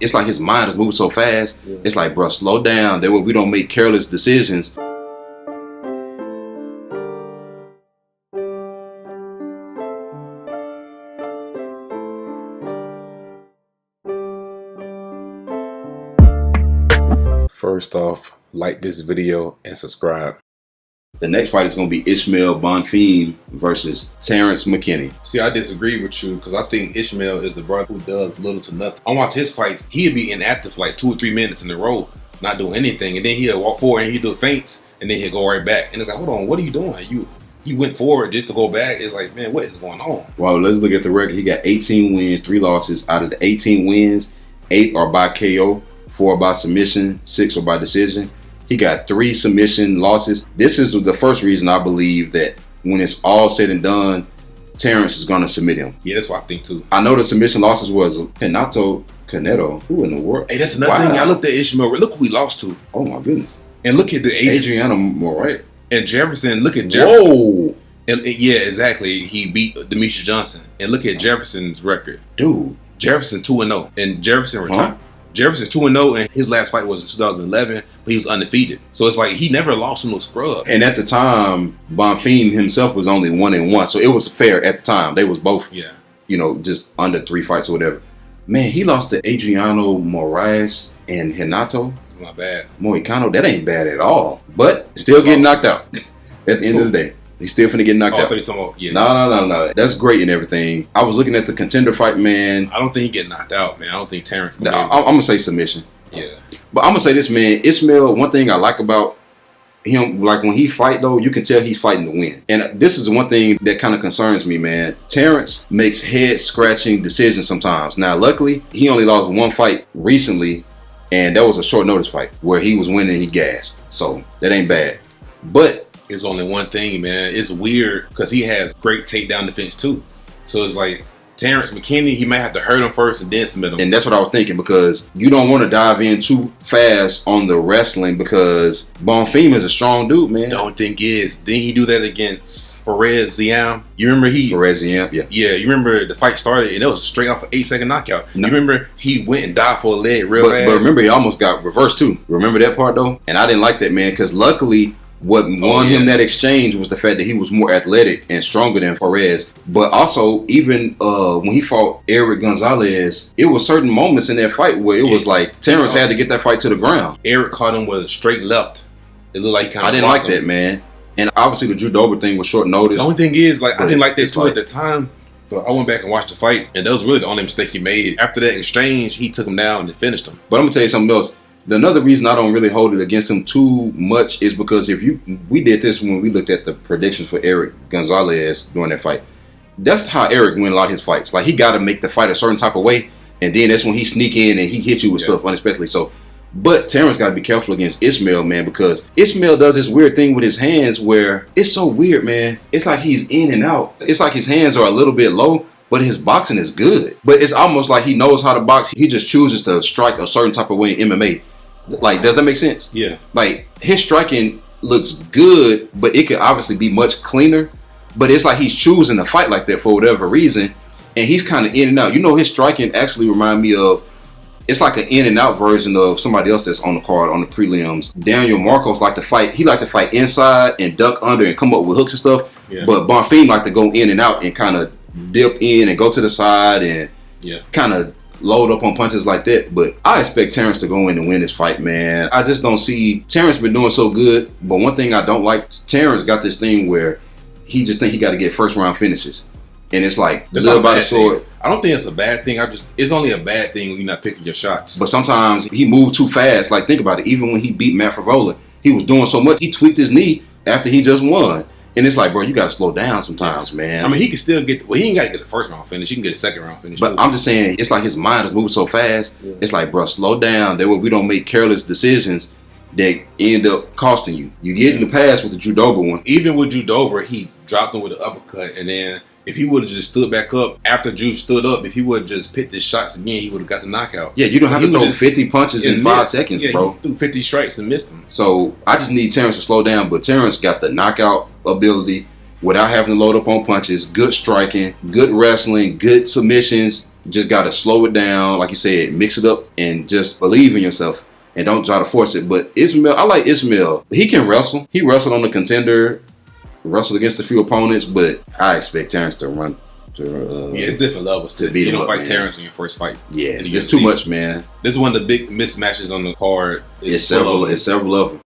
It's like his mind is moving so fast. Yeah. It's like, bro, slow down. That way we don't make careless decisions. First off, like this video and subscribe. The next fight is going to be Ismael Bonfim versus Terrance McKinney. See, I disagree with you because I think Ismael is the brother who does little to nothing. I watch his fights. He'd be inactive for like 2 or 3 minutes in a row, not doing anything. And then he'll walk forward and he'll do feints and then he'll go right back. And it's like, hold on, what are you doing? You went forward just to go back. It's like, man, what is going on? Well, let's look at the record. He got 18 wins, 3 losses. Out of the 18 wins, 8 are by KO, 4 by submission, 6 are by decision. He got 3 submission losses. This is the first reason I believe that when it's all said and done, Terrance is going to submit him. Yeah, that's what I think too. I know the submission losses was Renato Canedo. Who in the world? Hey, that's another thing. I looked at Ishmael. Look who he lost to. Oh my goodness. And look at the Adriano Moraes. And Jefferson. Look at Jefferson. Whoa. And yeah, exactly. He beat Demetrius Johnson. And look at Jefferson's record. Dude. Jefferson 2-0. And Jefferson retired. Jefferson's 2-0, and his last fight was in 2011, but he was undefeated. So it's like he never lost to no scrub. And at the time, Bonfim himself was only 1-1, so it was fair at the time. They was both, just under 3 fights or whatever. Man, he lost to Adriano Moraes and Renato. Not bad. Moicano, that ain't bad at all. But still getting knocked out at the end of the day. He's still finna get knocked out. No. That's great and everything. I was looking at the contender fight, man. I don't think he get knocked out, man. I don't think Terrance. I'm gonna say submission. Yeah. But I'm gonna say this, man. Ismael, one thing I like about him, like when he fight though, you can tell he's fighting to win. And this is one thing that kind of concerns me, man. Terrance makes head-scratching decisions sometimes. Now, luckily, he only lost 1 fight recently, and that was a short notice fight where he was winning and he gassed. So that ain't bad. But it's only one thing, man. It's weird because he has great takedown defense too. So it's like Terrance McKinney, he might have to hurt him first and then submit him. And that's what I was thinking, because you don't want to dive in too fast on the wrestling, because Bonfim is a strong dude, man. The only thing is, didn't he do that against Perez Ziam? You remember Perez Ziam, yeah. Yeah, you remember the fight started and it was straight off an 8-second knockout. No. You remember he went and dived for a leg real fast? But remember, he almost got reversed too. Remember that part though? And I didn't like that, man, because luckily what won him that exchange was the fact that he was more athletic and stronger than Perez. But also, even when he fought Eric Gonzalez, it was certain moments in that fight where it was like Terrance had to get that fight to the ground. Eric caught him with a straight left. It looked like he kind of I didn't like that, man. And obviously the Drew Dober thing was short notice. The only thing is, like, I didn't like that too at the time. But I went back and watched the fight, and that was really the only mistake he made. After that exchange, he took him down and finished him. But I'm gonna tell you something else. Another reason I don't really hold it against him too much is because we did this when we looked at the predictions for Eric Gonzalez during that fight. That's how Eric win a lot of his fights. Like, he got to make the fight a certain type of way, and then that's when he sneak in and he hit you with stuff unexpectedly. So, but Terrance got to be careful against Ismael, man, because Ismael does this weird thing with his hands where it's so weird, man. It's like he's in and out. It's like his hands are a little bit low, but his boxing is good. But it's almost like he knows how to box. He just chooses to strike a certain type of way in MMA. Like, does that make sense? Yeah. Like, his striking looks good, but it could obviously be much cleaner. But it's like he's choosing to fight like that for whatever reason, and he's kind of in and out. You know, his striking actually remind me of, it's like an in and out version of somebody else that's on the card on the prelims. Daniel Marcos liked to fight. He liked to fight inside and duck under and come up with hooks and stuff. Yeah. But Bonfim liked to go in and out and kind of dip in and go to the side and kind of load up on punches like that. But I expect Terrance to go in and win this fight, man. I just don't see Terrance been doing so good. But one thing I don't like, Terrance got this thing where he just think he got to get first round finishes, and it's like live by the sword. I don't think it's a bad thing. It's only a bad thing when you're not picking your shots. But sometimes he moved too fast. Like, think about it. Even when he beat Matt Favola, he was doing so much. He tweaked his knee after he just won. And it's like, bro, you got to slow down sometimes, man. I mean, he can still get, he ain't got to get the first round finish. He can get a second round finish. But I'm just saying, it's like his mind is moving so fast. Yeah. It's like, bro, slow down. That way we don't make careless decisions that end up costing you. You get in the past with the Drew Dober one. Even with Drew Dober, he dropped him with an uppercut. And then if he would have just stood back up after Drew stood up, if he would have just picked his shots again, he would have got the knockout. Yeah, you don't have to throw 50 punches in 5 seconds, bro. He threw 50 strikes and missed them. So I just need Terrance to slow down. But Terrance got the knockout ability without having to load up on punches, good striking, good wrestling, good submissions. just got to slow it down, like you said, mix it up, and just believe in yourself. And don't try to force it. But Ismael, I like Ismael. He can wrestle. He wrestled on the Contender, wrestled against a few opponents, but I expect Terrance to run. It's different levels. You don't fight Terrance in your first fight. Yeah, it's too much, man. This is one of the big mismatches on the card. It's several of them.